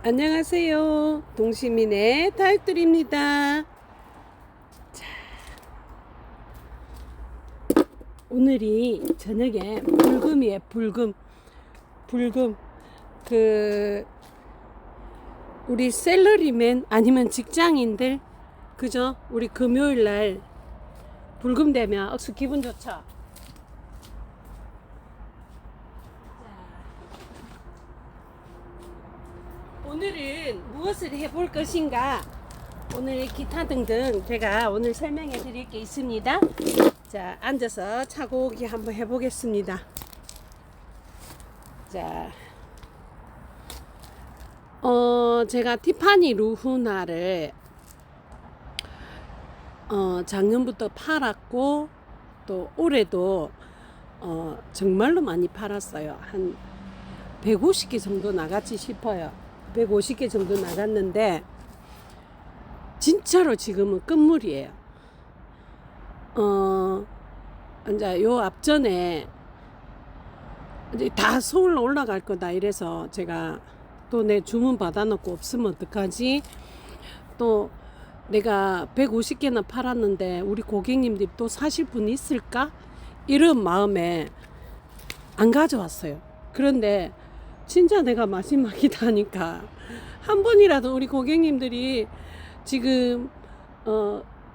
안녕하세요. 동시민의 다육들입니다. 자, 오늘이 저녁에 불금이에요. 불금. 그 우리 샐러리맨 아니면 직장인들 그죠? 우리 금요일 날 불금 되면 억수 기분 좋죠. 오늘은 무엇을 해볼 것인가? 오늘 기타 등등 제가 오늘 설명해 드릴 게 있습니다. 자, 앉아서 차고기 한번 해보겠습니다. 자, 제가 티파니 루후나를 작년부터 팔았고 또 올해도 정말로 많이 팔았어요. 한 150개 정도 나갔지 싶어요. 150개 정도 나갔는데 진짜로 지금은 끝물이에요. 이제 요 앞전에 이제 다 서울로 올라갈 거다 이래서 제가 또 내 주문 받아놓고 없으면 어떡하지? 또 내가 150개나 팔았는데 우리 고객님들이 또 사실 분 있을까? 이런 마음에 안 가져왔어요. 그런데 진짜 내가 마지막이다 하니까 한 번이라도 우리 고객님들이 지금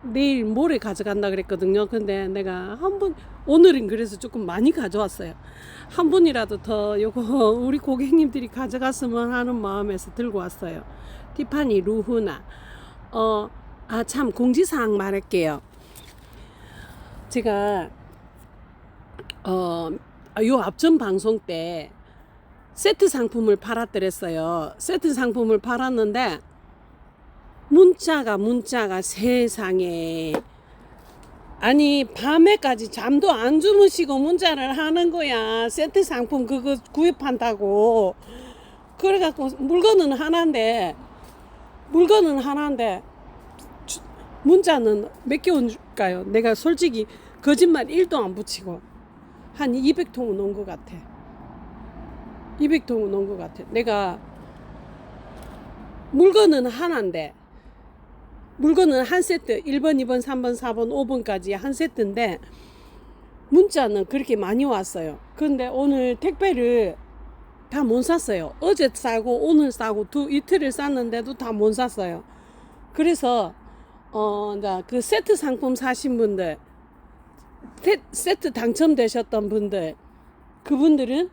내일 모레 가져간다 그랬거든요. 근데 내가 한 번 오늘은 그래서 조금 많이 가져왔어요. 한 분이라도 더 요거 우리 고객님들이 가져갔으면 하는 마음에서 들고 왔어요. 티파니 루후나. 참 공지사항 말할게요. 제가 요 앞전 방송 때 세트 상품을 팔았더랬어요. 세트 상품을 팔았는데 문자가 세상에 아니 밤에까지 잠도 안 주무시고 문자를 하는 거야. 세트 상품 그거 구입한다고. 그래갖고 물건은 하나인데 문자는 몇 개 온줄까요? 내가 솔직히 거짓말 1도 안 붙이고 한 200통은 온 것 같아. 200통은 온 것 같아. 내가 물건은 하나인데 물건은 한 세트 1번 2번 3번 4번 5번까지 한 세트인데 문자는 그렇게 많이 왔어요. 그런데 오늘 택배를 다 못 샀어요. 어제 싸고 오늘 싸고 이틀을 쌌는데도 다 못 샀어요. 그래서 그 세트 상품 사신 분들 세트 당첨되셨던 분들 그분들은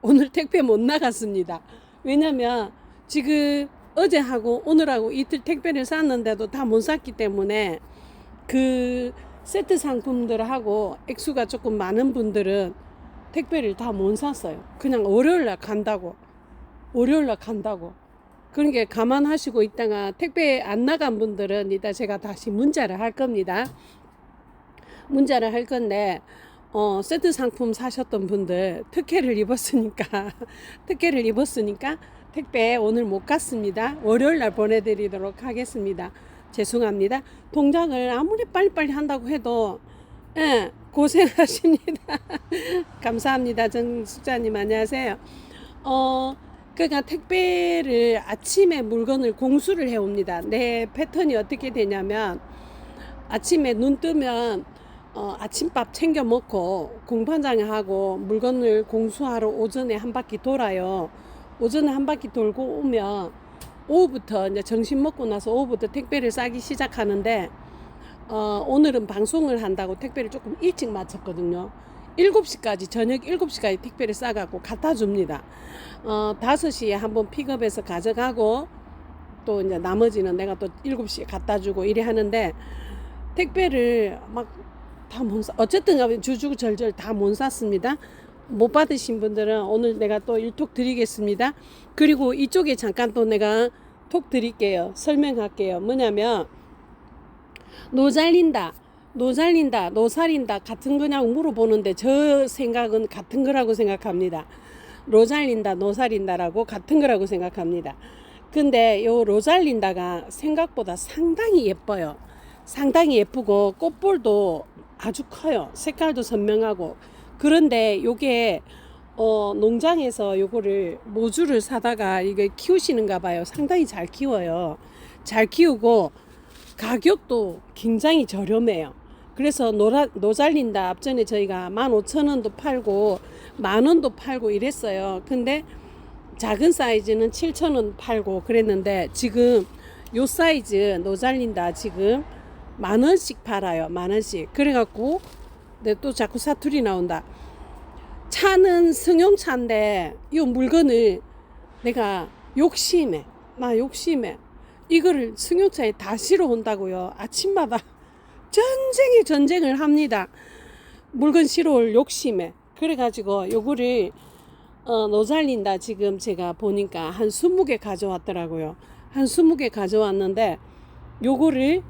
오늘 택배 못 나갔습니다. 왜냐면 지금 어제하고 오늘하고 이틀 택배를 쌌는데도 다 못 샀기 때문에 그 세트 상품들하고 액수가 조금 많은 분들은 택배를 다 못 샀어요. 그냥 월요일날 간다고. 그러니까 감안하시고 있다가 택배 안 나간 분들은 이따 제가 다시 문자를 할 겁니다. 문자를 할 건데 세트 상품 사셨던 분들 특혜를 입었으니까 택배 오늘 못 갔습니다. 월요일날 보내드리도록 하겠습니다. 죄송합니다. 동작을 아무리 빨리빨리 한다고 해도 고생하십니다. 감사합니다. 정숙자님 안녕하세요. 그러니까 택배를 아침에 물건을 공수를 해옵니다. 내 패턴이 어떻게 되냐면 아침에 눈 뜨면 아침밥 챙겨 먹고 공판장에 하고 물건을 공수하러 오전에 한 바퀴 돌아요. 오전에 한 바퀴 돌고 오면 오후부터 이제 점심 먹고 나서 오후부터 택배를 싸기 시작하는데 오늘은 방송을 한다고 택배를 조금 일찍 마쳤거든요. 7시까지 저녁 7시까지 택배를 싸갖고 갖다 줍니다. 5시에 한번 픽업해서 가져가고 또 이제 나머지는 내가 또 7시에 갖다 주고 이래 하는데 택배를 막 다 못 사. 어쨌든 주주절절 다 못 샀습니다. 못 받으신 분들은 오늘 내가 또 일톡 드리겠습니다. 그리고 이쪽에 잠깐 또 내가 톡 드릴게요. 설명할게요. 뭐냐면 노 살린다 같은 거냐고 물어보는데 저 생각은 같은 거라고 생각합니다. 로잘린다 노살린다라고 같은 거라고 생각합니다. 근데 요 로잘린다가 생각보다 상당히 예뻐요. 상당히 예쁘고 꽃볼도 아주 커요. 색깔도 선명하고. 그런데 요게 농장에서 요거를 모주를 사다가 이게 키우시는가 봐요. 상당히 잘 키워요. 잘 키우고 가격도 굉장히 저렴해요. 그래서 노잘린다 앞전에 저희가 15,000원도 팔고 10,000원도 팔고 이랬어요. 근데 작은 사이즈는 7,000원 팔고 그랬는데 지금 요 사이즈 노잘린다 지금 10,000원씩 팔아요. 10,000원씩. 그래갖고 또 자꾸 사투리 나온다. 차는 승용차인데 이 물건을 내가 욕심에 이거를 승용차에 다 실어 온다고요. 아침마다 전쟁을 합니다. 물건 실어 올 욕심에. 그래가지고 요거를 노잘린다 지금 제가 보니까 한 20개 가져왔더라고요. 한 20개 가져왔는데 요거를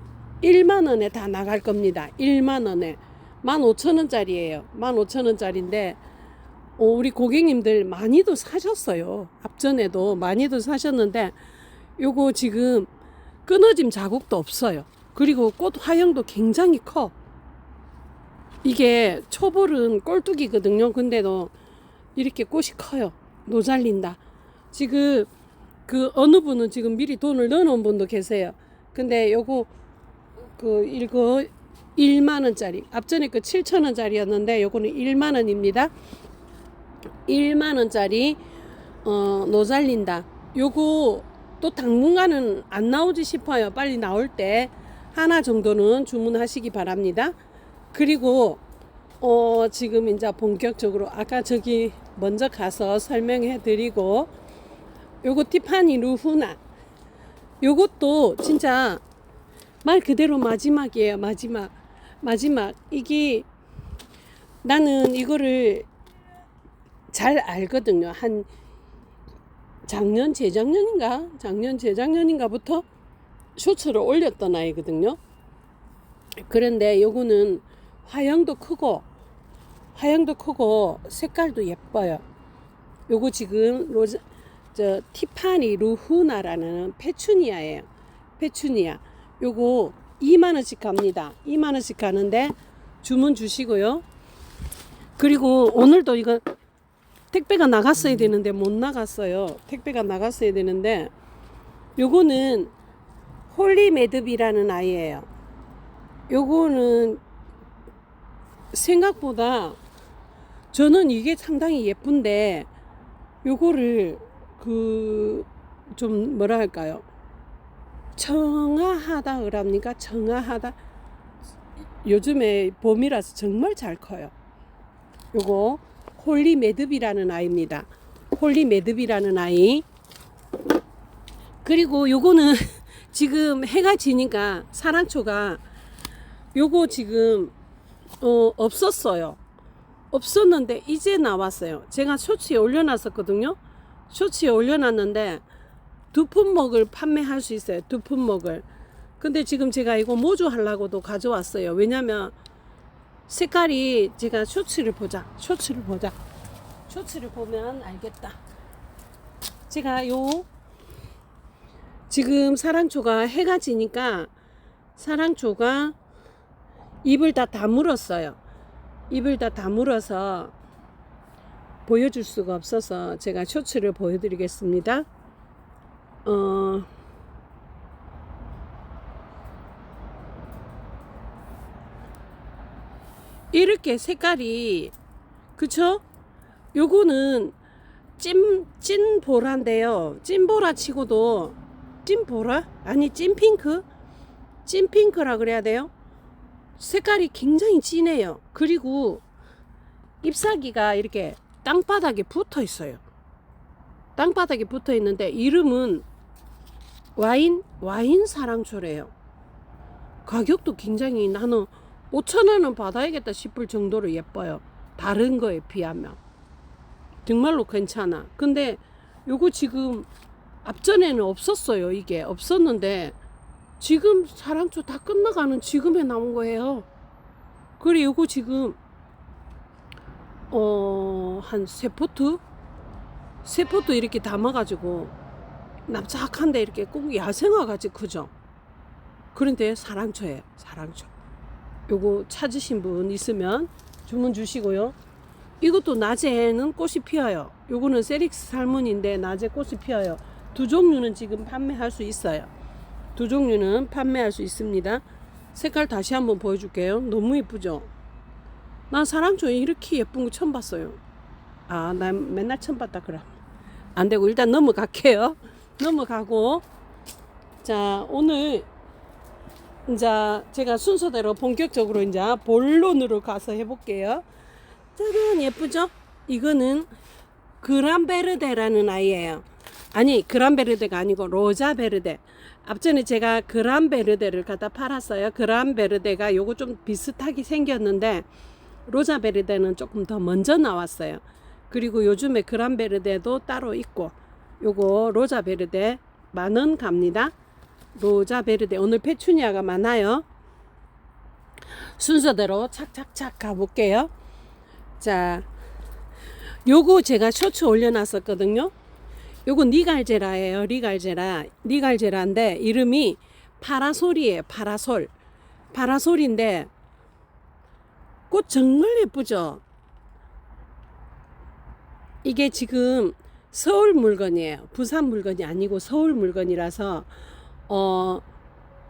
10,000원에 다 나갈 겁니다. 10,000원에 15,000원짜리예요. 15,000원짜리인데 우리 고객님들 많이도 사셨어요. 앞전에도 많이도 사셨는데 요거 지금 끊어짐 자국도 없어요. 그리고 꽃 화형도 굉장히 커. 이게 초벌은 꼴뚜기거든요. 근데도 이렇게 꽃이 커요. 노잘린다. 지금 그 어느 분은 지금 미리 돈을 넣어놓은 분도 계세요. 근데 요거 이거 10,000원짜리. 앞전에 그 7,000원짜리였는데 요거는 10,000원입니다. 10,000원짜리 노잘린다. 요거 또 당분간은 안 나오지 싶어요. 빨리 나올 때 하나 정도는 주문하시기 바랍니다. 그리고 지금 이제 본격적으로 아까 저기 먼저 가서 설명해 드리고 요거 티파니 루후나 요것도 진짜 말 그대로 마지막이에요. 마지막 이게 나는 이거를 잘 알거든요. 한 작년 재작년인가부터 쇼츠를 올렸던 아이거든요. 그런데 요거는 화형도 크고 색깔도 예뻐요. 요거 지금 티파니 루후나라는 페추니아예요. 페추니아. 요거 20,000원씩 갑니다. 20,000원씩 가는데 주문 주시고요. 그리고 오늘도 이거 택배가 나갔어야 되는데 못 나갔어요. 택배가 나갔어야 되는데 요거는 홀리 매듭이라는 아이예요. 요거는 생각보다 저는 이게 상당히 예쁜데 요거를 좀 뭐라 할까요? 청아하다 그럽니까? 청아하다. 요즘에 봄이라서 정말 잘 커요. 요거 홀리 매듭이라는 아이입니다. 홀리 매듭이라는 아이. 그리고 요거는 지금 해가 지니까 사랑초가 요거 지금 없었어요. 없었는데 이제 나왔어요. 제가 쇼츠에 올려놨었거든요. 쇼츠에 올려놨는데 2푼목을 판매할 수 있어요. 2푼목을. 근데 지금 제가 이거 모주 하려고도 가져왔어요. 왜냐면 색깔이 제가 쇼츠를 보면 알겠다. 제가 지금 사랑초가 해가 지니까 사랑초가 잎을 다 다물었어요. 잎을 다 다물어서 보여줄 수가 없어서 제가 쇼츠를 보여드리겠습니다. 이렇게 색깔이 그쵸? 요거는 찐보라인데요. 찐보라 치고도 찐보라? 아니 찐핑크? 찐핑크라 그래야 돼요? 색깔이 굉장히 진해요. 그리고 잎사귀가 이렇게 땅바닥에 붙어 있어요. 땅바닥에 붙어 있는데 이름은 와인 사랑초래요. 가격도 굉장히 나는 5,000원은 받아야겠다 싶을 정도로 예뻐요. 다른 거에 비하면 정말로 괜찮아. 근데 요거 지금 앞전에는 없었어요. 이게 없었는데 지금 사랑초 다 끝나가는 지금에 나온 거예요. 그리고 요거 지금 한 3포트 이렇게 담아가지고 납작한데 이렇게 꼭 야생화 같이 크죠. 그런데 사랑초예요. 사랑초. 요거 찾으신 분 있으면 주문 주시고요. 이것도 낮에는 꽃이 피어요. 요거는 세릭스 살문인데 낮에 꽃이 피어요. 두 종류는 지금 판매할 수 있어요. 두 종류는 판매할 수 있습니다. 색깔 다시 한번 보여줄게요. 너무 예쁘죠? 난 사랑초에 이렇게 예쁜 거 처음 봤어요. 아, 난 맨날 처음 봤다 그럼. 안 되고 일단 넘어갈게요. 넘어가고, 자, 오늘 이제 제가 순서대로 본격적으로 이제 본론으로 가서 해볼게요. 짜잔, 예쁘죠? 이거는 그란베르데라는 아이예요. 아니, 그란베르데가 아니고 로자베르데. 앞전에 제가 그란베르데를 갖다 팔았어요. 그란베르데가 요거 좀 비슷하게 생겼는데 로자베르데는 조금 더 먼저 나왔어요. 그리고 요즘에 그란베르데도 따로 있고, 요거 로자베르데 10,000원 갑니다. 로자베르데. 오늘 페추니아가 많아요. 순서대로 착착착 가볼게요. 자, 요거 제가 쇼츠 올려놨었거든요. 요거 니갈제라예요. 니갈제라인데 이름이 파라솔이에요. 파라솔인데 꽃 정말 예쁘죠. 이게 지금 서울 물건이에요. 부산 물건이 아니고 서울 물건이라서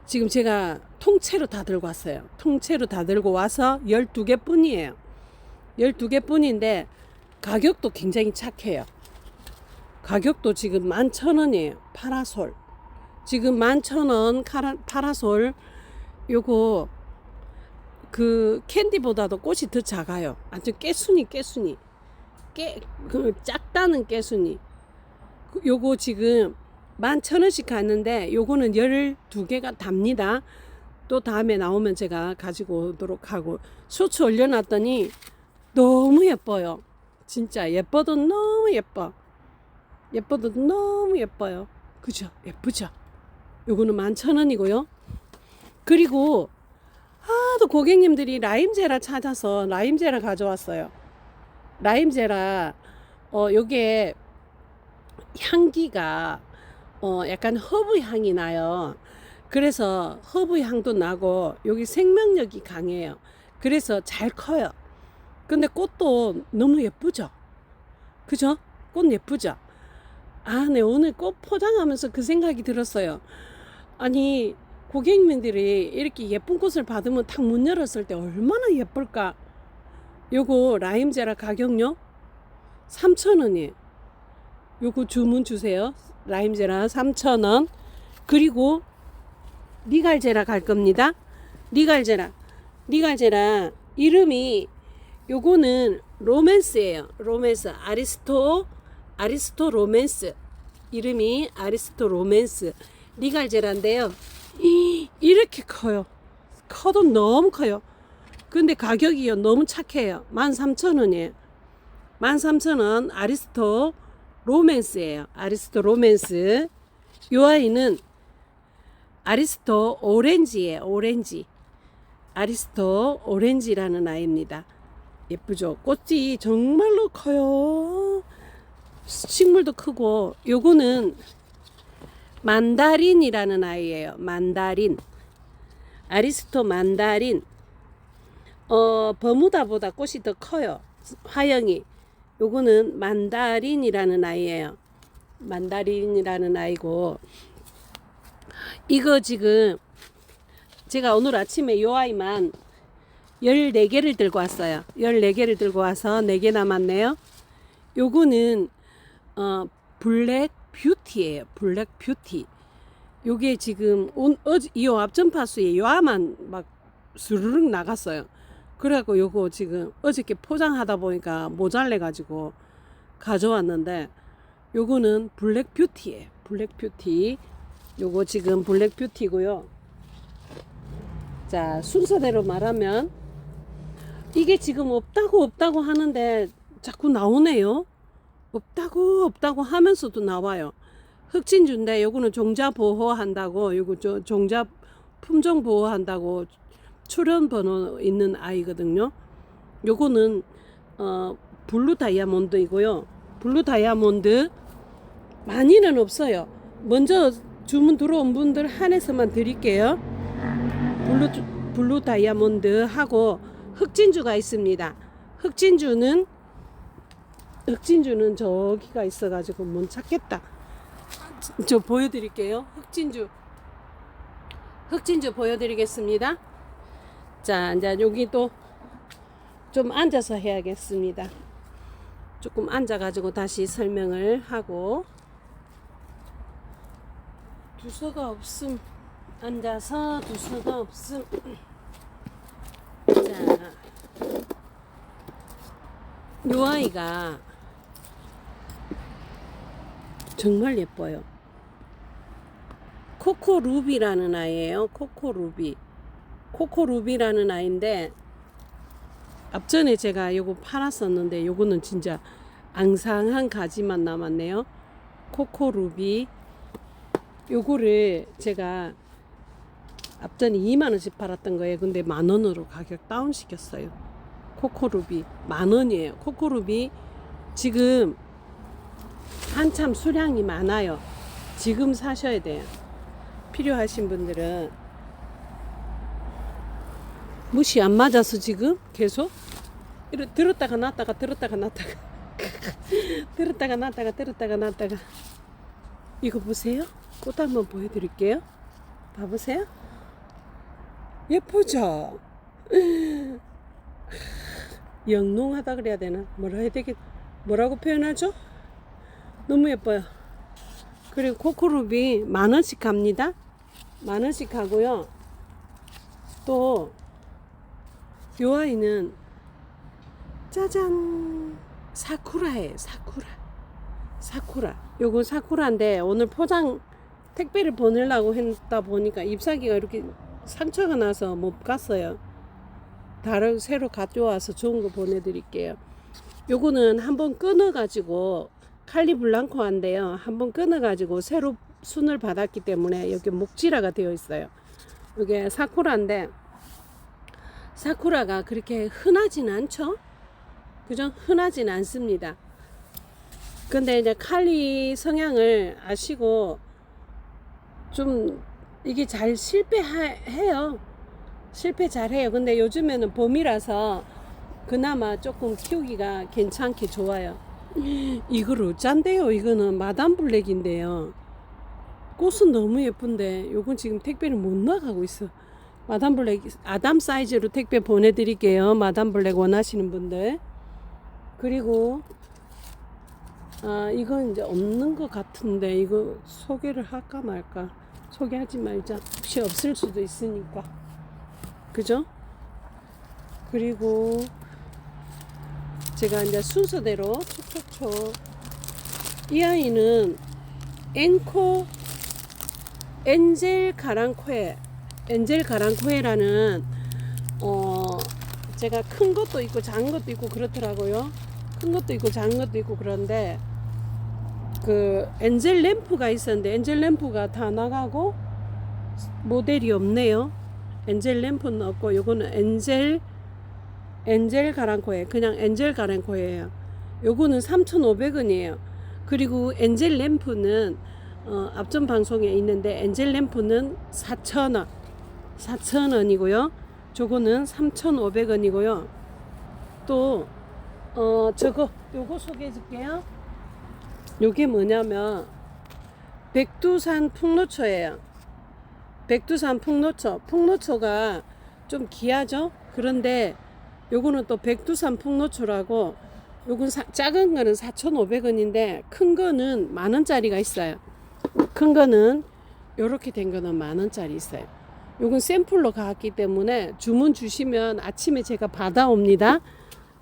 지금 제가 통째로 다 들고 왔어요. 통째로 다 들고 와서 12개 뿐이에요. 12개 뿐인데 가격도 굉장히 착해요. 가격도 지금 11,000원이에요. 파라솔. 지금 11,000원 파라솔. 요거 그 캔디보다도 꽃이 더 작아요. 아주 깨순이. 작다는 깨순이. 요거 지금 11,000원씩 갔는데 요거는 12개가 답니다. 또 다음에 나오면 제가 가지고 오도록 하고, 쇼츠 올려놨더니 너무 예뻐요. 진짜 예뻐도 너무 예뻐. 예뻐도 너무 예뻐요. 그죠? 예쁘죠? 요거는 11,000원이고요. 그리고 또 고객님들이 라임제라 찾아서 라임제라 가져왔어요. 라임제라 요게 향기가 약간 허브 향이 나요. 그래서 허브 향도 나고 여기 생명력이 강해요. 그래서 잘 커요. 근데 꽃도 너무 예쁘죠? 그죠? 꽃 예쁘죠? 아, 네, 오늘 꽃 포장하면서 그 생각이 들었어요. 아니, 고객님들이 이렇게 예쁜 꽃을 받으면 탁 문 열었을 때 얼마나 예쁠까? 요거 라임제라 가격요? 3,000원이에요. 요거 주문 주세요. 라임제라 3,000원. 그리고 니갈제라 갈 겁니다. 니갈제라 이름이, 요거는 로맨스예요. 로맨스. 아리스토 로맨스. 이름이 아리스토 로맨스. 니갈제라인데요. 이렇게 커요. 커도 너무 커요. 근데 가격이요 너무 착해요. 13,000원이에요. 13,000원 아리스토 로맨스예요. 아리스토 로맨스. 요 아이는 아리스토 오렌지예요. 오렌지. 아리스토 오렌지라는 아이입니다. 예쁘죠? 꽃이 정말로 커요. 식물도 크고. 요거는 만다린이라는 아이예요. 만다린. 아리스토 만다린. 버무다보다 꽃이 더 커요. 화형이. 요거는 만다린이라는 아이예요. 만다린이라는 아이고, 이거 지금 제가 오늘 아침에 요 아이만 14개를 들고 왔어요. 14개를 들고 와서 4개 남았네요. 요거는 블랙 뷰티예요. 블랙 뷰티. 요게 지금 이 앞전파수에 요아만 막 스르륵 나갔어요. 그래갖고 요거 지금 어저께 포장하다 보니까 모자래 가지고 가져왔는데, 요거는 블랙 뷰티예요. 블랙 뷰티. 요거 지금 블랙 뷰티고요. 자, 순서대로 말하면 이게 지금 없다고 하는데 자꾸 나오네요. 없다고 하면서도 나와요. 흑진주인데 요거는 종자 보호한다고, 요거 종자 품종 보호한다고 출원 번호 있는 아이거든요. 요거는 블루 다이아몬드이고요. 블루 다이아몬드 많이는 없어요. 먼저 주문 들어온 분들 한해서만 드릴게요. 블루 다이아몬드 하고 흑진주가 있습니다. 흑진주는 흑진주는 저기가 있어가지고 못 찾겠다. 저 보여드릴게요. 흑진주 보여드리겠습니다. 자, 이제 여기 또 좀 앉아서 해야겠습니다. 조금 앉아가지고 다시 설명을 하고. 두서가 없음. 앉아서 두서가 없음. 자, 요 아이가 정말 예뻐요. 코코루비라는 아이예요. 코코루비라는 아이인데, 앞전에 제가 요거 팔았었는데 요거는 진짜 앙상한 가지만 남았네요. 코코루비. 요거를 제가 앞전에 2만원씩 팔았던 거예요. 근데 만원으로 가격 다운 시켰어요. 코코루비 만원이에요. 코코루비 지금 한참 수량이 많아요. 지금 사셔야 돼요. 필요하신 분들은. 무시 안 맞아서 지금 계속 들었다가 놨다가 들었다가 놨다가 들었다가 놨다가 들었다가 놨다가. 이거 보세요. 꽃 한번 보여드릴게요. 봐보세요. 예쁘죠? 영롱하다 그래야 되나? 뭐라고 표현하죠? 너무 예뻐요. 그리고 코코루비 만원씩 갑니다. 만원씩 가고요. 또 요 아이는 짜잔, 사쿠라예요. 사쿠라. 요거 사쿠라인데 오늘 포장 택배를 보내려고 했다 보니까 잎사귀가 이렇게 상처가 나서 못 갔어요. 새로 가져와서 좋은 거 보내드릴게요. 요거는 한번 끊어가지고 칼리블랑코인데요. 한번 끊어가지고 새로 순을 받았기 때문에 여기 목지라가 되어 있어요. 이게 사쿠라인데, 사쿠라가 그렇게 흔하진 않죠? 그죠? 흔하진 않습니다. 근데 이제 칼리 성향을 아시고 좀 이게 잘 실패해요. 실패 잘해요. 근데 요즘에는 봄이라서 그나마 조금 키우기가 괜찮게 좋아요. 이걸 어쩐데요? 이거는 마담 블랙인데요. 꽃은 너무 예쁜데 요건 지금 택배를 못 나가고 있어. 마담 블랙 아담 사이즈로 택배 보내드릴게요. 마담 블랙 원하시는 분들. 그리고 이건 이제 없는 것 같은데 이거 소개를 할까 말까. 소개하지 말자. 혹시 없을 수도 있으니까. 그죠? 그리고 제가 이제 순서대로 촉촉촉. 이 아이는 엔젤 가랑코에라는 제가 큰 것도 있고 작은 것도 있고 그렇더라고요. 큰 것도 있고 작은 것도 있고 그런데 그 엔젤 램프가 있었는데 엔젤 램프가 다 나가고 모델이 없네요. 엔젤 램프는 없고 요거는 엔젤 가랑코에, 그냥 엔젤 가랑코예요. 요거는 3,500원이에요. 그리고 엔젤 램프는 앞전 방송에 있는데 엔젤 램프는 4,000원이고요. 저거는 3,500원이고요. 또 요거 소개해 줄게요. 요게 뭐냐면 백두산 풍노초예요. 백두산 풍노초가 좀 귀하죠? 그런데 요거는 또 백두산 풍노초라고, 요건 작은 거는 4,500원인데 큰 거는 만원짜리가 있어요. 큰 거는 요렇게 된 거는 만원짜리 있어요. 요건 샘플로 가왔기 때문에 주문 주시면 아침에 제가 받아옵니다.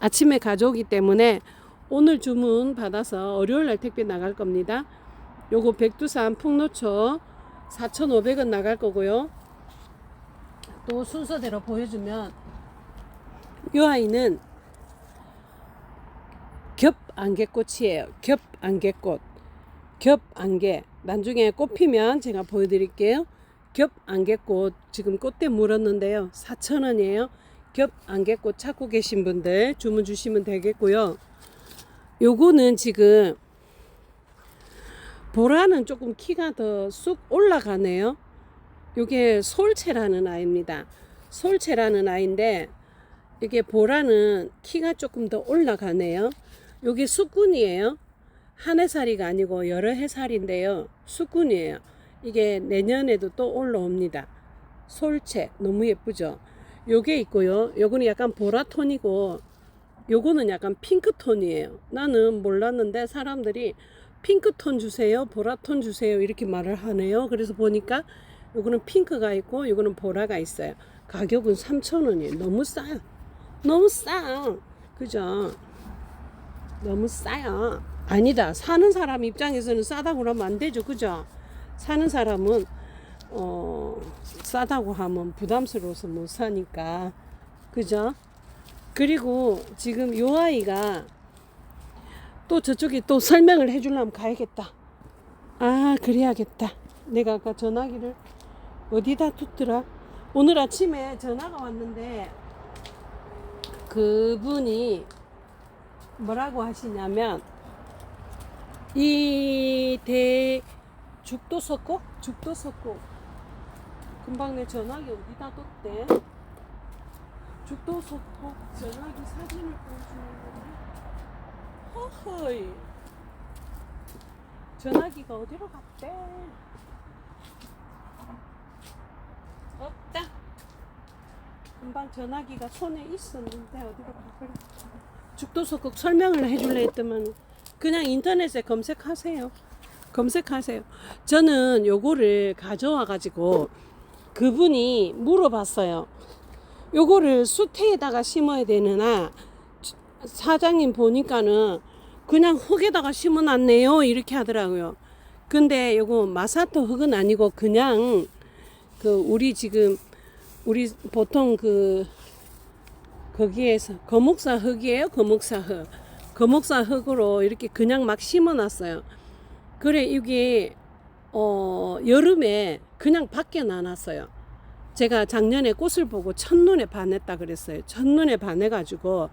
아침에 가져오기 때문에 오늘 주문 받아서 월요일날 택배 나갈 겁니다. 요거 백두산 풍노초 4,500원 나갈 거고요. 또 순서대로 보여주면 요 아이는 겹안개꽃이에요. 겹안개. 나중에 꽃 피면 제가 보여드릴게요. 겹안개꽃 지금 꽃대 물었는데요. 4,000원이에요. 겹안개꽃 찾고 계신 분들 주문 주시면 되겠고요. 요거는 지금 보라는 조금 키가 더 쑥 올라가네요. 요게 솔체라는 아이입니다. 솔체라는 아이인데 이게 보라는 키가 조금 더 올라가네요. 요게 수꾼이에요. 한 해살이가 아니고 여러 해살인데요. 수꾼이에요. 이게 내년에도 또 올라옵니다. 솔채 너무 예쁘죠. 요게 있고요. 요거는 약간 보라톤이고 요거는 약간 핑크톤이에요. 나는 몰랐는데 사람들이 핑크톤 주세요, 보라톤 주세요 이렇게 말을 하네요. 그래서 보니까 요거는 핑크가 있고 요거는 보라가 있어요. 가격은 3,000원이에요. 너무 싸요. 너무 싸. 그죠? 너무 싸요. 아니다. 사는 사람 입장에서는 싸다고 하면 안 되죠. 그죠? 사는 사람은 싸다고 하면 부담스러워서 못 사니까. 그죠? 그리고 지금 요 아이가 또 저쪽에 또 설명을 해주려면 가야겠다. 아, 그래야겠다. 내가 아까 전화기를 어디다 뒀더라? 오늘 아침에 전화가 왔는데 그분이 뭐라고 하시냐면 죽도석고 금방 내 전화기 어디다 뒀대? 죽도석고 전화기 사진을 보여주는 건데 허허이 전화기가 어디로 갔대? 없다. 금방 전화기가 손에 있었는데 어디로 가버려. 죽도석국 설명을 해줄래 했더만 그냥 인터넷에 검색하세요. 검색하세요. 저는 요거를 가져와 가지고 그분이 물어봤어요. 요거를 수태에다가 심어야 되느나 사장님 보니까는 그냥 흙에다가 심어놨네요 이렇게 하더라고요. 근데 요거 마사토 흙은 아니고 그냥 우리 지금 우리 보통 거기에서 거목사 흙이에요. 거목사 흙으로 이렇게 그냥 막 심어놨어요. 그래 이게 여름에 그냥 밖에 놔놨어요. 제가 작년에 꽃을 보고 첫눈에 반했다 그랬어요. 첫눈에 반해가지고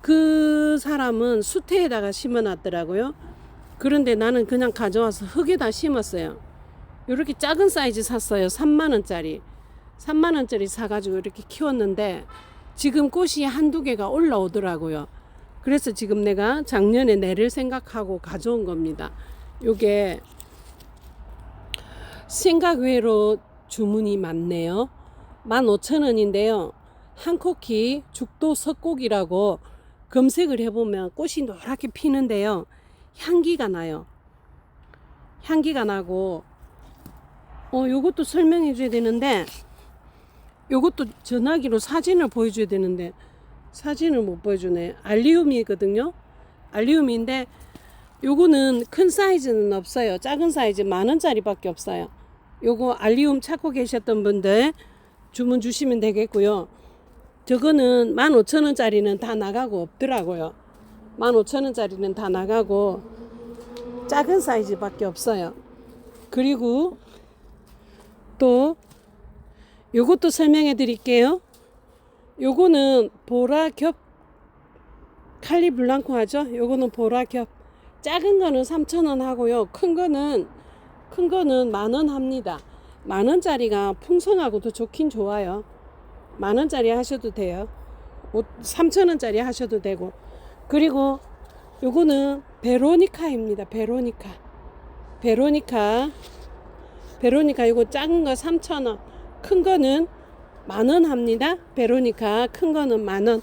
그 사람은 수태에다가 심어놨더라고요. 그런데 나는 그냥 가져와서 흙에다 심었어요. 이렇게 작은 사이즈 샀어요. 3만원짜리. 3만원짜리 사가지고 이렇게 키웠는데 지금 꽃이 한두 개가 올라오더라고요. 그래서 지금 내가 작년에 내를 생각하고 가져온 겁니다. 요게 생각 외로 주문이 많네요. 15,000원인데요. 한코키 죽도 석곡이라고 검색을 해보면 꽃이 노랗게 피는데요. 향기가 나요. 향기가 나고 요것도 설명해 줘야 되는데 요것도 전화기로 사진을 보여줘야 되는데 사진을 못 보여주네. 알리움이거든요. 알리움인데 요거는 큰 사이즈는 없어요. 작은 사이즈 10,000원짜리 밖에 없어요. 요거 알리움 찾고 계셨던 분들 주문 주시면 되겠고요. 저거는 15,000원짜리는 다 나가고 없더라고요. 15,000원짜리는 다 나가고 작은 사이즈 밖에 없어요. 그리고 또 요것도 설명해 드릴게요. 요거는 보라겹 칼리블랑코 하죠. 요거는 보라겹. 작은 거는 3,000원 하고요. 큰 거는 10,000원 합니다. 10,000원짜리가 풍성하고 더 좋긴 좋아요. 10,000원짜리 하셔도 돼요. 3,000원짜리 하셔도 되고. 그리고 요거는 베로니카입니다. 베로니카 이거 작은 거 3,000원, 큰 거는 10,000원 합니다. 베로니카 큰 거는 10,000원.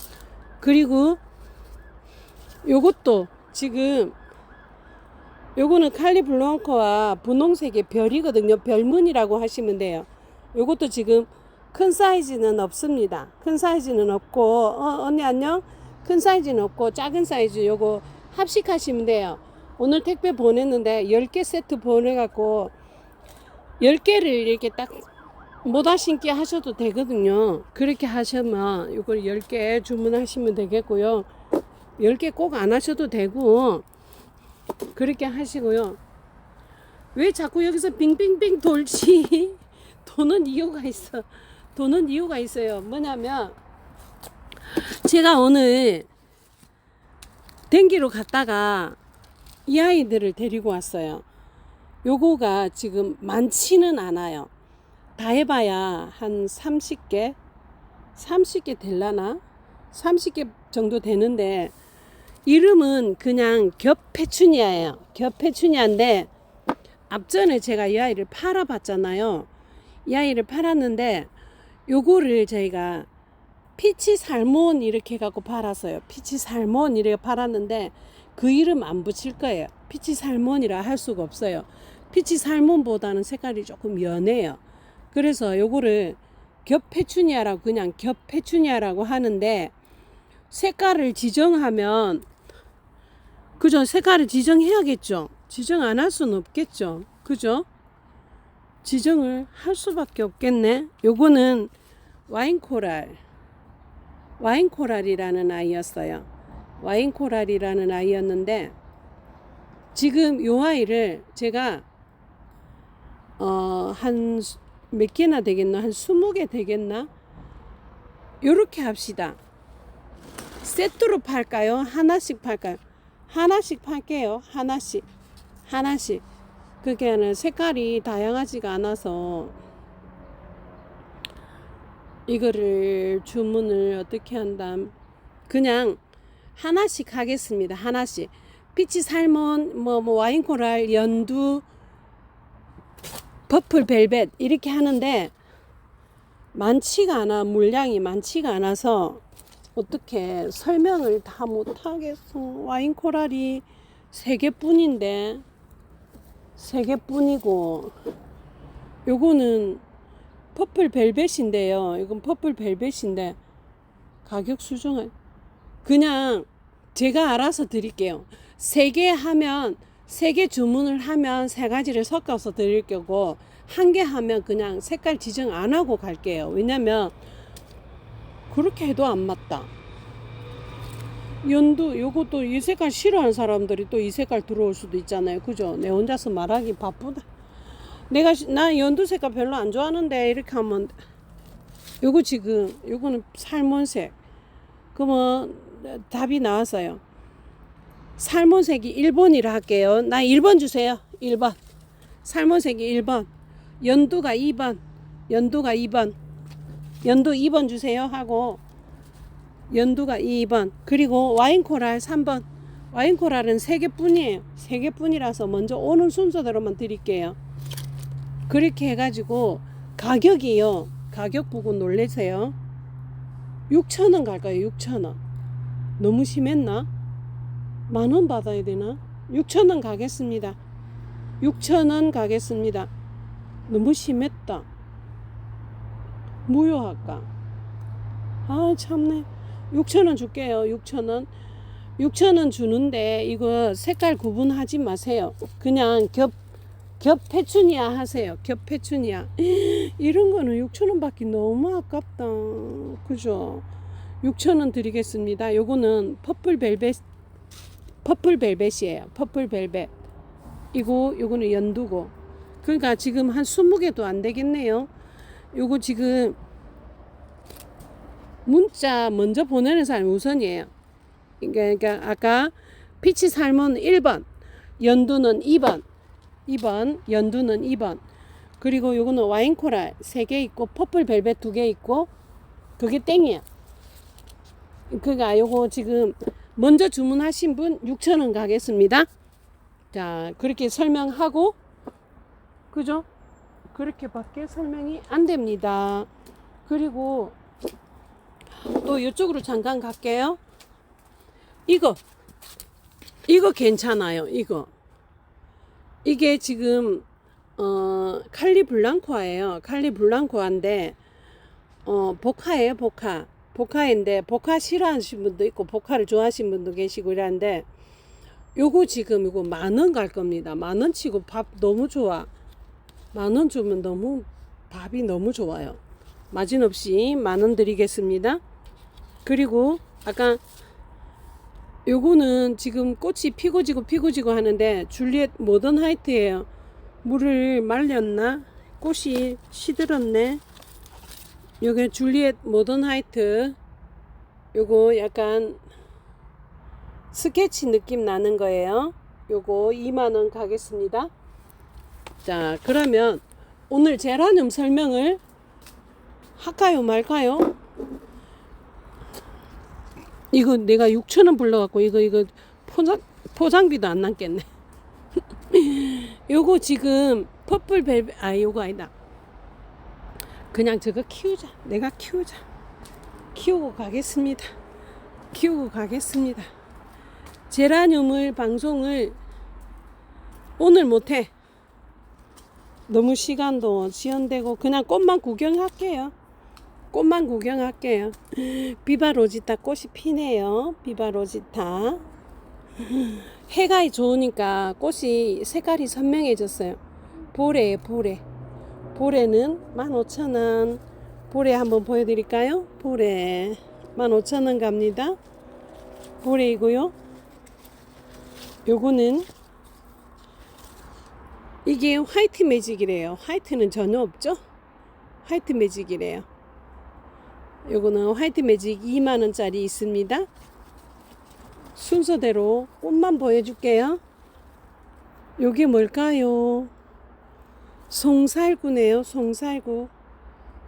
그리고 요것도 지금 요거는 칼리블랑코와 분홍색의 별이거든요. 별무늬라고 하시면 돼요. 요것도 지금 큰 사이즈는 없습니다. 큰 사이즈는 없고 언니 안녕? 큰 사이즈는 없고 작은 사이즈 요거 합식하시면 돼요. 오늘 택배 보냈는데 10개 세트 보내갖고 10개를 이렇게 딱 모다 신기 하셔도 되거든요. 그렇게 하시면 이걸 10개 주문하시면 되겠고요. 10개 꼭 안 하셔도 되고 그렇게 하시고요. 왜 자꾸 여기서 빙빙빙 돌지? 도는 이유가 있어요. 뭐냐면 제가 오늘 댕기로 갔다가 이 아이들을 데리고 왔어요. 요거가 지금 많지는 않아요. 다 해봐야 한 30개 될라나? 30개 정도 되는데 이름은 그냥 겹페추니아예요. 겹페추니아인데 앞전에 제가 이 아이를 팔아봤잖아요. 이 아이를 팔았는데 요거를 저희가 피치 살몬 이렇게 해갖고 팔았어요. 피치 살몬 이렇게 팔았는데 그 이름 안 붙일 거예요. 피치 살몬이라 할 수가 없어요. 피치 살몬보다는 색깔이 조금 연해요. 그래서 요거를 겹페추니아라고 그냥 겹페추니아라고 하는데 색깔을 지정하면 그죠? 색깔을 지정해야겠죠. 지정 안 할 수는 없겠죠. 그죠? 지정을 할 수밖에 없겠네. 요거는 와인코랄이라는 아이였어요. 와인코랄이라는 아이였는데 지금 요 아이를 제가 한 몇 개나 되겠나? 한 20개 되겠나? 요렇게 합시다. 세트로 팔까요? 하나씩 팔까요? 하나씩 팔게요. 하나씩. 그게는 색깔이 다양하지가 않아서 이거를 주문을 어떻게 한담? 그냥 하나씩 하겠습니다. 하나씩. 피치 살몬, 와인코랄, 연두, 퍼플 벨벳 이렇게 하는데 많지가 않아. 물량이 많지가 않아서 어떻게 설명을 다 못하겠어. 와인코랄이 3개뿐인데 3개뿐이고 요거는 퍼플 벨벳인데요. 이건 퍼플 벨벳인데 가격 수정을 그냥 제가 알아서 드릴게요. 3개 하면 3개 주문을 하면 3가지를 섞어서 드릴 거고 1개 하면 그냥 색깔 지정 안 하고 갈게요. 왜냐면 그렇게 해도 안 맞다. 연두 요것도 이 색깔 싫어하는 사람들이 또 이 색깔 들어올 수도 있잖아요. 그죠? 내 혼자서 말하기 바쁘다. 나 연두 색깔 별로 안 좋아하는데 이렇게 하면 요거 지금 요거는 살몬색. 그러면 답이 나왔어요. 살몬색이 1번이라 할게요. 나 1번 주세요. 1번. 살몬색이 1번. 연두가 2번. 연두 2번 주세요 하고 연두가 2번. 그리고 와인코랄 3번. 와인코랄은 3개뿐이에요. 3개뿐이라서 먼저 오는 순서대로만 드릴게요. 그렇게 해가지고 가격이요. 가격 보고 놀래세요. 6,000원 갈까요? 6,000원. 너무 심했나? 10,000원 받아야 되나? 6,000원 가겠습니다. 6,000원 가겠습니다. 너무 심했다. 무효할까? 아 참네. 6,000원 줄게요. 6,000원. 6,000원 주는데 이거 색깔 구분하지 마세요. 그냥 겹 페추니아 하세요. 겹 페추니아. 이런 거는 6,000원 받기 너무 아깝다. 그죠? 6,000원 드리겠습니다. 요거는 퍼플 벨벳이에요. 퍼플 벨벳. 요거는 연두고. 그러니까 지금 한 20개도 안 되겠네요. 요거 지금 문자 먼저 보내는 사람이 우선이에요. 그러니까 아까 피치 살몬 1번, 연두는 2번, 연두는 2번. 그리고 요거는 와인코랄 3개 있고 퍼플 벨벳 2개 있고 그게 땡이야. 그러니까 요거 지금 먼저 주문하신 분 6,000원 가겠습니다. 자, 그렇게 설명하고 그죠? 그렇게밖에 설명이 안 됩니다. 그리고 또 이쪽으로 잠깐 갈게요. 이거 괜찮아요. 이게 지금 칼리블랑코아예요. 칼리블랑코아인데 보카예요. 보카인데 보카 싫어하시는 분도 있고 보카를 좋아하시는 분도 계시고 이러는데 요거 지금 이거 10,000원 갈 겁니다. 10,000원 치고 밥 너무 좋아. 10,000원 주면 너무 밥이 너무 좋아요. 마진 없이 10,000원 드리겠습니다. 그리고 아까 요거는 지금 꽃이 피고 지고 하는데 줄리엣 모던 화이트예요. 물을 말렸나? 꽃이 시들었네. 요게 줄리엣 모던 화이트. 요거 약간 스케치 느낌 나는 거예요. 요거 20,000원 가겠습니다. 자, 그러면 오늘 제라늄 설명을 할까요 말까요? 이거 내가 6,000원 불러갖고 이거 포장비도 안 남겠네. 요거 지금 퍼플 벨벳 요거 아니다. 그냥 저거 키우자. 내가 키우자. 키우고 가겠습니다. 키우고 가겠습니다. 제라늄을 방송을 오늘 못해. 너무 시간도 지연되고 그냥 꽃만 구경할게요. 꽃만 구경할게요. 비바로지타 꽃이 피네요. 비바로지타. 해가 좋으니까 꽃이 색깔이 선명해졌어요. 보레. 보레는 15,000원. 보레 한번 보여드릴까요? 보레 15,000원 갑니다. 보레이고요. 요거는 이게 화이트 매직이래요. 화이트는 전혀 없죠? 화이트 매직이래요. 요거는 화이트 매직 2만원짜리 있습니다. 순서대로 꽃만 보여줄게요. 요게 뭘까요? 송살구네요. 송살구.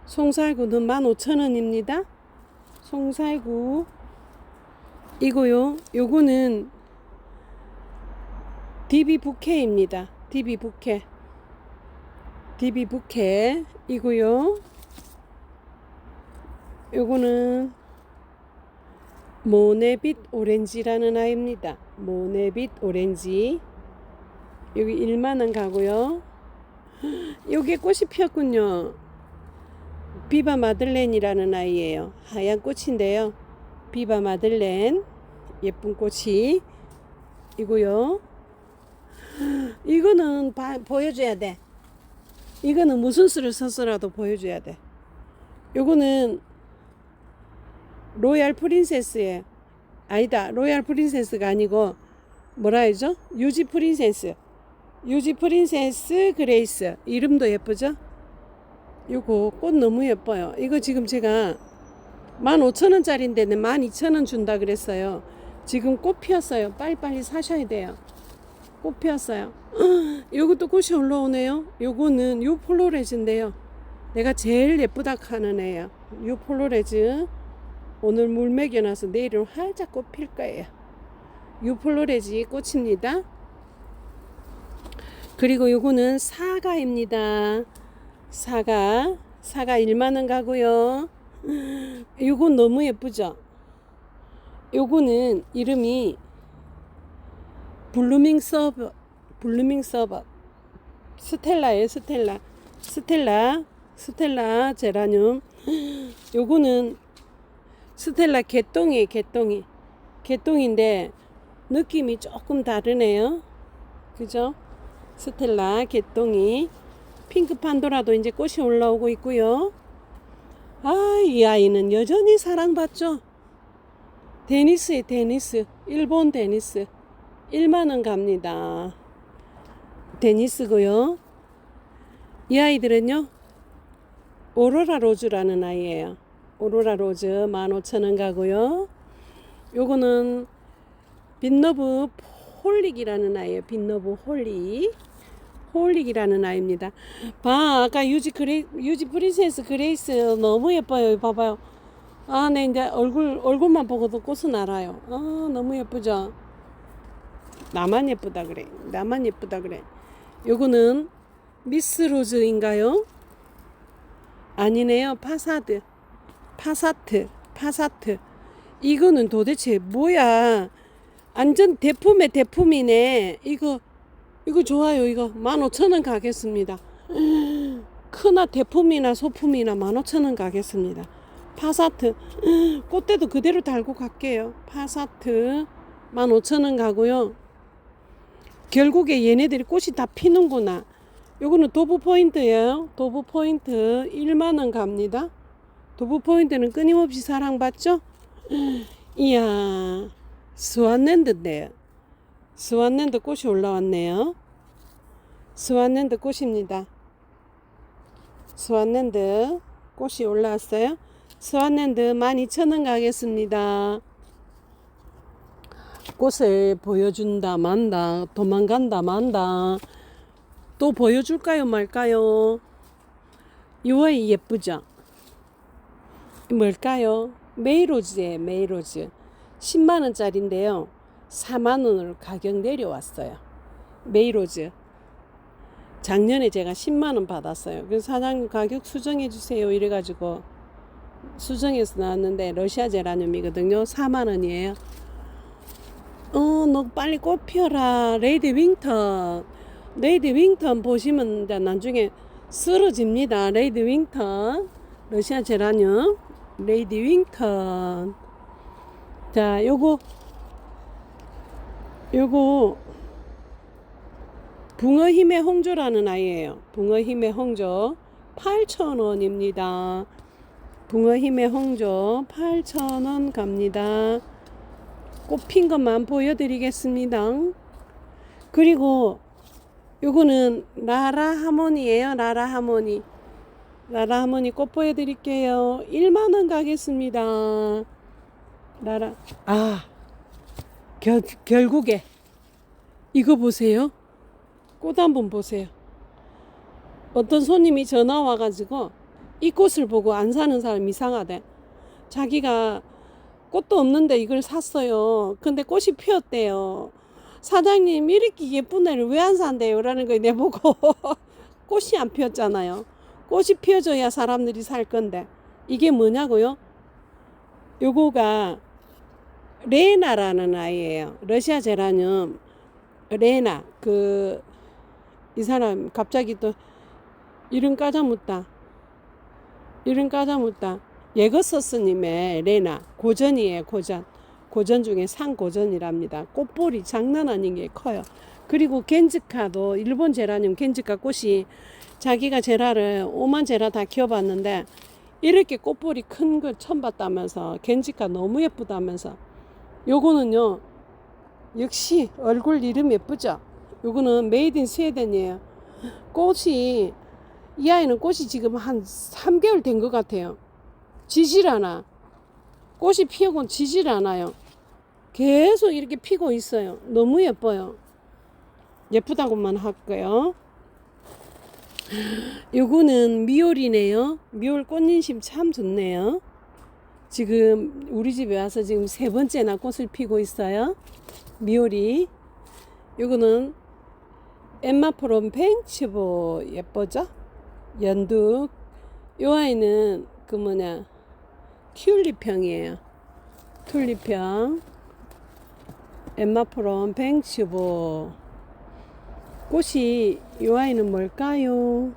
송살구는 15,000원입니다. 송살구. 이거요. 요거는 DB 부케입니다. DB 부케. DB 부케. 이거요. 요거는 모네빛 오렌지라는 아이입니다. 모네빛 오렌지. 여기 1만원 가고요. 요게 꽃이 피었군요. 비바 마들렌이라는 아이예요. 하얀 꽃인데요. 비바 마들렌. 예쁜 꽃이 이고요. 이거는 보여줘야 돼. 이거는 무슨 수를 써서라도 보여줘야 돼. 요거는 로얄 프린세스예요. 아니다. 로얄 프린세스가 아니고 뭐라 해죠? 유지 프린세스. 유지 프린세스 그레이스. 이름도 예쁘죠? 요거 꽃 너무 예뻐요. 이거 지금 제가 15,000원짜리인데 12,000원 준다 그랬어요. 지금 꽃 피었어요. 빨리빨리 사셔야 돼요. 꽃 피었어요. 요것도 꽃이 올라오네요. 요거는 유폴로레즈인데요. 내가 제일 예쁘다 하는 애예요. 유폴로레즈. 오늘 물 먹여놔서 내일은 활짝 꽃 필 거예요. 유폴로레즈 꽃입니다. 그리고 요거는 사과입니다. 사과 1만원 가고요. 요건 너무 예쁘죠? 요거는 이름이 블루밍 서버 스텔라예요. 스텔라 제라늄. 요거는 스텔라 개똥인데 느낌이 조금 다르네요. 그죠? 스텔라 개똥이. 핑크 판도라도 이제 꽃이 올라오고 있고요. 이 아이는 여전히 사랑받죠. 데니스에 데니스. 일본 데니스. 1만원 갑니다. 데니스고요. 이 아이들은요. 오로라 로즈라는 아이예요. 오로라 로즈 15,000원 가고요. 요거는 빈너브 홀릭이라는 아이예요. 빈너브 홀릭이라는 아이입니다. 아까 유지 프린세스 그레이스 너무 예뻐요. 봐봐요. 네, 이제 얼굴만 보고도 꽃은 알아요. 너무 예쁘죠? 나만 예쁘다 그래. 요거는 미스 로즈인가요? 아니네요. 파사트. 이거는 도대체 뭐야? 완전 대품이네. 이거 좋아요. 이거 15,000원 가겠습니다. 크나 대품이나 소품이나 15,000원 가겠습니다. 파사트. 꽃대도 그대로 달고 갈게요. 파사트 15,000원 가고요. 결국에 얘네들이 꽃이 다 피는구나. 요거는 도브 포인트예요. 도브 포인트 1만원 갑니다. 도브 포인트는 끊임없이 사랑받죠? 이야, 스완랜드인데요. 스완랜드 꽃이 올라왔네요. 스완랜드 꽃입니다. 스완랜드 꽃이 올라왔어요. 스완랜드 12,000원 가겠습니다. 꽃을 보여준다 만다, 도망간다 만다. 또 보여줄까요 말까요? 이 아이 예쁘죠? 뭘까요? 메이로즈예요. 메이로즈. 10만 원짜리인데요. 4만 원으로 가격 내려왔어요. 메이로즈. 작년에 제가 10만 원 받았어요. 그래서 사장님 가격 수정해 주세요. 이래가지고 수정해서 나왔는데 러시아 제라늄이거든요. 4만 원이에요. 너 빨리 꽃 피워라. 레이디 윙턴. 레이디 윙턴 보시면 이제 나중에 쓰러집니다. 레이디 윙턴. 러시아 제라늄. 레이디 윙턴. 자, 요거 붕어 힘의 홍조라는 아이예요. 붕어 힘의 홍조 8,000원입니다. 붕어 힘의 홍조 8,000원 갑니다. 꽃핀 것만 보여드리겠습니다. 그리고 요거는 라라 하모니예요. 라라 하모니. 라라 하모니 꽃 보여드릴게요. 1만 원 가겠습니다. 라라. 결국에 이거 보세요. 꽃 한번 보세요. 어떤 손님이 전화 와가지고 이 꽃을 보고 안 사는 사람 이상하대. 자기가 꽃도 없는데 이걸 샀어요. 근데 꽃이 피었대요. 사장님 이렇게 예쁜 애를 왜 안 산대요? 라는 거 내보고 꽃이 안 피었잖아요. 꽃이 피어져야 사람들이 살 건데 이게 뭐냐고요? 요거가 레나라는 아이예요. 러시아 제라늄 레나. 이 사람 갑자기 또 이름 까자묻다. 예거서스님의 레나. 고전이에요. 고전 중에 상고전이랍니다. 꽃볼이 장난 아닌 게 커요. 그리고 겐즈카도 일본 제라늄 겐즈카 꽃이 자기가 제라를 5만 제라 다 키워봤는데 이렇게 꽃볼이 큰 걸 처음 봤다면서 겐지카 너무 예쁘다면서. 요거는요 역시 얼굴 이름 예쁘죠. 요거는 메이드 인 스웨덴이에요. 꽃이 이 아이는 꽃이 지금 한 3개월 된 것 같아요. 지질 않아. 꽃이 피우고 지질 않아요. 계속 이렇게 피고 있어요. 너무 예뻐요. 예쁘다고만 할게요. 요거는 미올이네요. 미올 꽃인심 참 좋네요. 지금 우리 집에 와서 지금 3번째나 꽃을 피고 있어요. 미올이. 요거는 엠마프롬 벤치보 예쁘죠? 연두. 요 아이는 튤립형이에요. 튤립형. 엠마프롬 벤치보. 꽃이 요 아이는 뭘까요?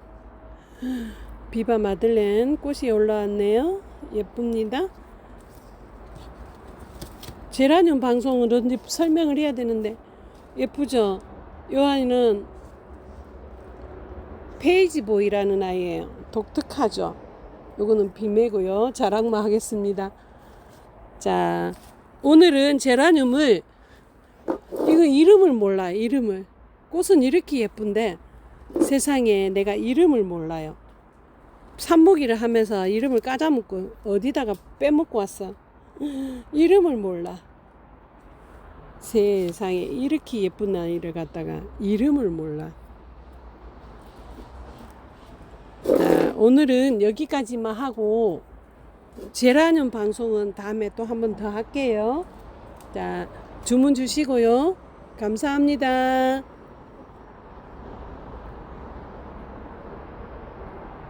비바 마들렌 꽃이 올라왔네요. 예쁩니다. 제라늄 방송을 언제 설명을 해야 되는데 예쁘죠? 요 아이는 페이지보이라는 아이예요. 독특하죠? 요거는 비매고요. 자랑만 하겠습니다. 자, 오늘은 제라늄을 이거 이름을 몰라. 이름을. 꽃은 이렇게 예쁜데 세상에 내가 이름을 몰라요. 삽목이를 하면서 이름을 까자먹고 어디다가 빼먹고 왔어. 이름을 몰라. 세상에 이렇게 예쁜 아이를 갖다가 이름을 몰라. 자, 오늘은 여기까지만 하고 제라늄 방송은 다음에 또 한 번 더 할게요. 자, 주문 주시고요. 감사합니다.